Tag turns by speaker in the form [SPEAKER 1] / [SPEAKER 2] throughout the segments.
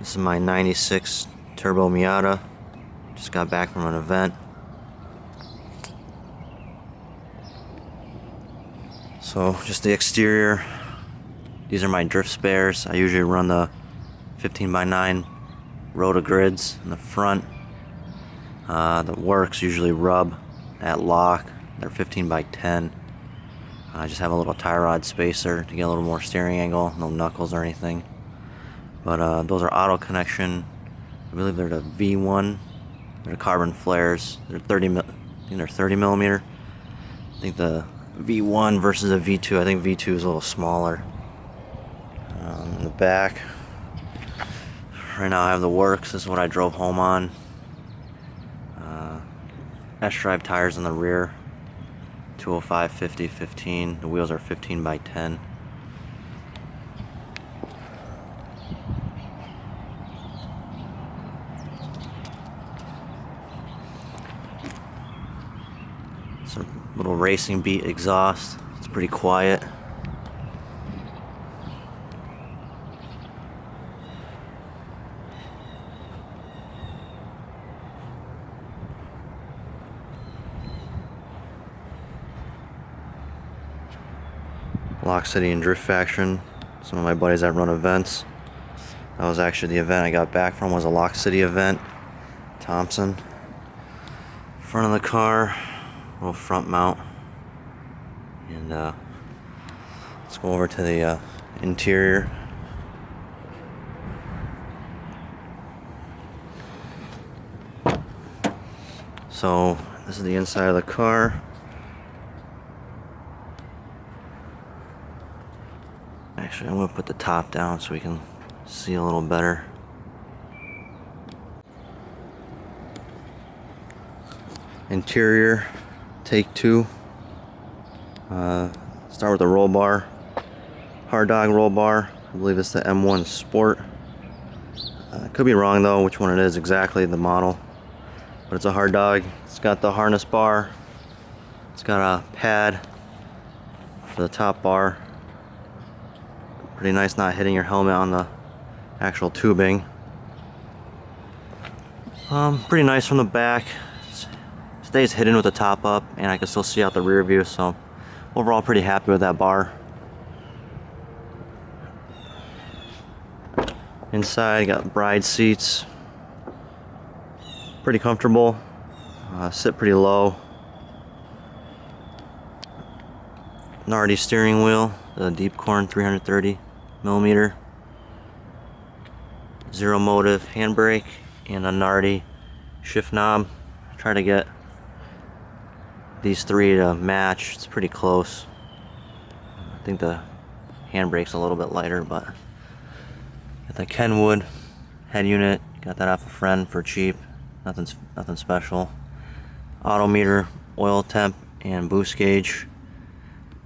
[SPEAKER 1] This is my 96 Turbo Miata. Just got back from an event. So just the exterior. These are my drift spares. I usually run the 15x9 Rota grids in the front. The works usually rub at lock. They're 15x10. I just have a little tie rod spacer to get a little more steering angle. No knuckles or anything. But those are auto connection. I believe they're the V1. They're the carbon flares. They're 30 millimeter. I think the V1 versus the V2. I think V2 is a little smaller. In the back, right now I have the works. This is what I drove home on. S-drive tires in the rear. 205, 50, 15. The wheels are 15x10. Some little racing beat exhaust. It's pretty quiet. Lock City and Drift Faction. Some of my buddies that run events. That was actually the event I got back from, was a Lock City event. Thompson. Front of the car, little front mount. And let's go over to the interior. So this is the inside of the car. Actually, I'm going to put the top down so we can see a little better. Interior, take two. Start with the roll bar. Hard dog roll bar. I believe it's the M1 Sport. Could be wrong though which one it is exactly, the model. But it's a hard dog. It's got the harness bar. It's got a pad for the top bar. Pretty nice not hitting your helmet on the actual tubing. Pretty nice from the back. Stays hidden with the top up, and I can still see out the rear view, so overall pretty happy with that bar. Inside, got bride seats. Pretty comfortable. Sit pretty low. Nardi steering wheel, the Deep Corn 330 millimeter. Zero motive handbrake and a Nardi shift knob. Try to get these three to match. It's pretty close. I think the handbrake's a little bit lighter, but got the Kenwood head unit. Got that off a friend for cheap. Nothing special. Auto meter, oil temp, and boost gauge.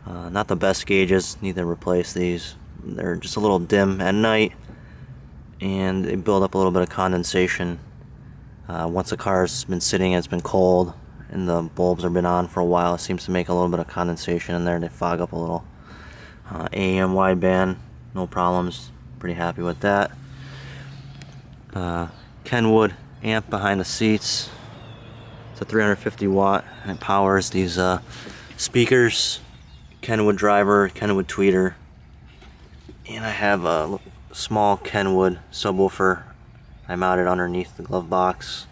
[SPEAKER 1] Not the best gauges, need to replace these. They're just a little dim at night, and they build up a little bit of condensation. Once the car's been sitting and it's been cold, and the bulbs have been on for a while, it seems to make a little bit of condensation in there, and they fog up a little. AM wideband, no problems, pretty happy with that. Kenwood amp behind the seats. It's a 350 watt, and it powers these speakers. Kenwood driver, Kenwood tweeter, and I have a small Kenwood subwoofer I mounted underneath the glove box.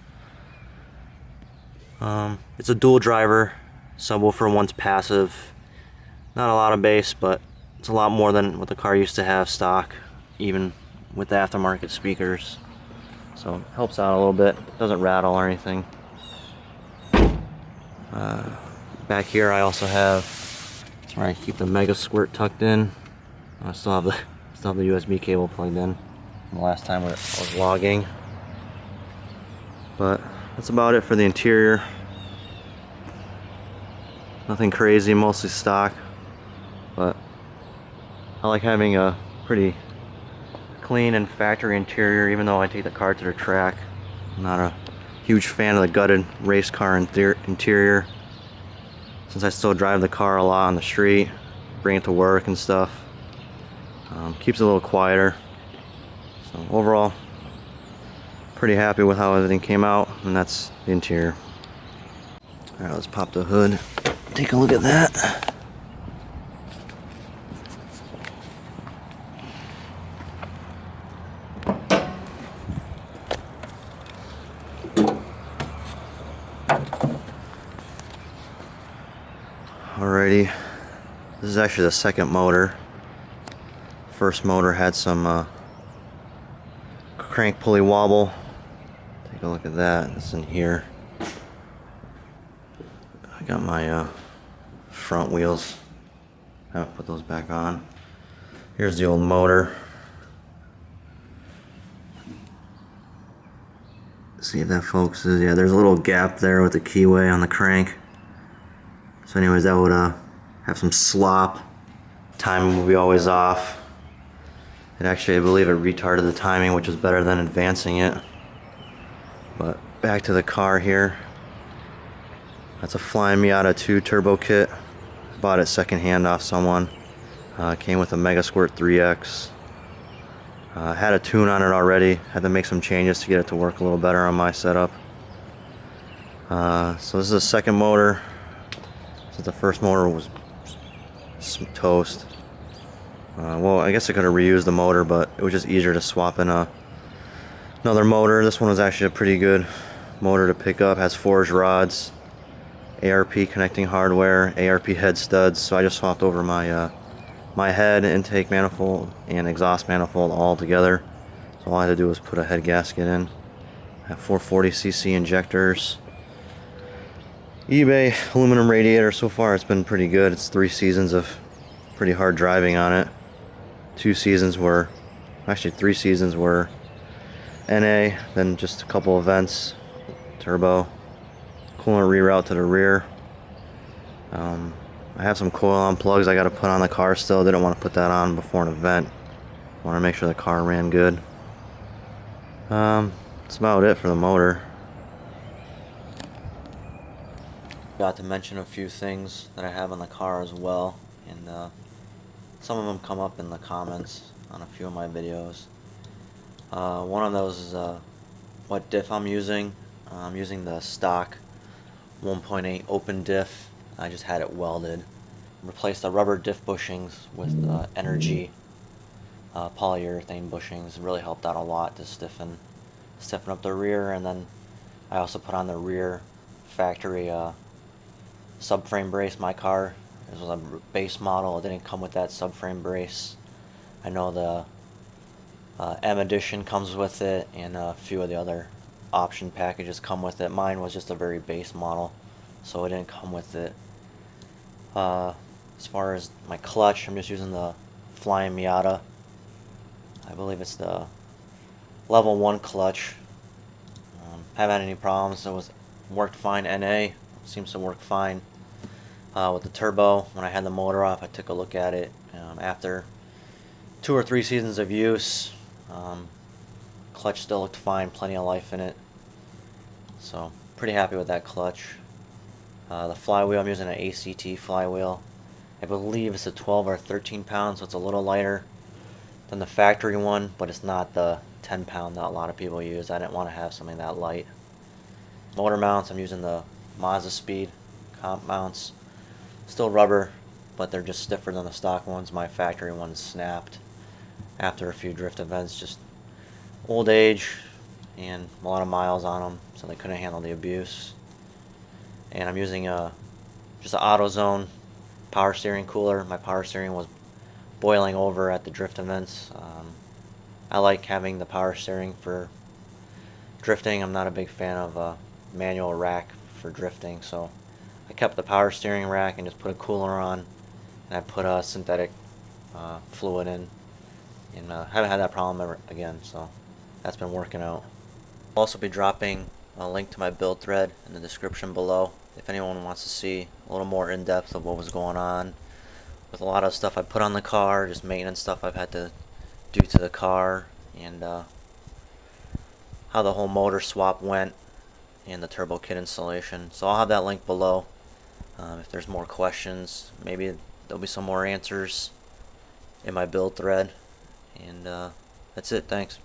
[SPEAKER 1] It's a dual driver subwoofer, one's passive. Not a lot of bass, but it's a lot more than what the car used to have stock, even with the aftermarket speakers. So it helps out a little bit, doesn't rattle or anything. Back here I also have, that's where I keep the Mega Squirt tucked in. I still have the USB cable plugged in from the last time I was logging. But that's about it for the interior. Nothing crazy, mostly stock. But I like having a pretty clean and factory interior, even though I take the car to the track. I'm not a huge fan of the gutted race car interior, since I still drive the car a lot on the street, bring it to work and stuff. Keeps it a little quieter. So overall, pretty happy with how everything came out, and that's the interior. Alright, let's pop the hood. Take a look at that. Alrighty, this is actually the second motor. First motor had some crank pulley wobble. Take a look at that. It's in here. I got my front wheels. I haven't put those back on. Here's the old motor. See if that focuses. Yeah, there's a little gap there with the keyway on the crank. So anyways, that would have some slop. Timing would be always off. It actually, I believe it retarded the timing, which is better than advancing it. But back to the car here. That's a Flying Miata 2 turbo kit. Bought it secondhand off someone. Came with a Mega Squirt 3X. Had a tune on it already. Had to make some changes to get it to work a little better on my setup. So this is the second motor. So the first motor was some toast. Well, I guess I could have reused the motor, but it was just easier to swap in another motor. This one was actually a pretty good motor to pick up. Has forged rods, ARP connecting hardware, ARP head studs. So I just swapped over my my head, intake manifold, and exhaust manifold all together. So all I had to do was put a head gasket in. I have 440cc injectors. eBay aluminum radiator. So far it's been pretty good. It's 3 seasons of pretty hard driving on it. 3 seasons were NA, then just a couple events, turbo, coolant reroute to the rear. I have some coil on plugs I got to put on the car still. Didn't want to put that on before an event. Want to make sure the car ran good. That's about it for the motor. Got to mention a few things that I have on the car as well, and some of them come up in the comments on a few of my videos. One of those is what diff I'm using. I'm using the stock 1.8 open diff. I just had it welded. Replaced the rubber diff bushings with energy polyurethane bushings. It really helped out a lot to stiffen up the rear, and then I also put on the rear factory subframe brace. My car, this was a base model. It didn't come with that subframe brace. I know the M Edition comes with it, and a few of the other option packages come with it. Mine was just a very base model, so it didn't come with it. As far as my clutch, I'm just using the Flying Miata. I believe it's the level 1 clutch. Haven't had any problems. It worked fine. NA seems to work fine. With the turbo, when I had the motor off, I took a look at it. After 2 or 3 seasons of use, clutch still looked fine, plenty of life in it. So pretty happy with that clutch. The flywheel, I'm using an ACT flywheel. I believe it's a 12 or 13 pounds, so it's a little lighter than the factory one, but it's not the 10 pound that a lot of people use. I didn't want to have something that light. Motor mounts, I'm using the Mazda Speed comp mounts. Still rubber, but they're just stiffer than the stock ones. My factory ones snapped after a few drift events, just old age and a lot of miles on them, so they couldn't handle the abuse. And I'm using just an AutoZone power steering cooler. My power steering was boiling over at the drift events. I like having the power steering for drifting. I'm not a big fan of a manual rack for drifting, so I kept the power steering rack and just put a cooler on, and I put a synthetic fluid in, and haven't had that problem ever again, so that's been working out. I'll also be dropping a link to my build thread in the description below if anyone wants to see a little more in-depth of what was going on with a lot of stuff I put on the car, just maintenance stuff I've had to do to the car, and how the whole motor swap went and the turbo kit installation. So I'll have that link below. If there's more questions, maybe there'll be some more answers in my build thread. And that's it. Thanks.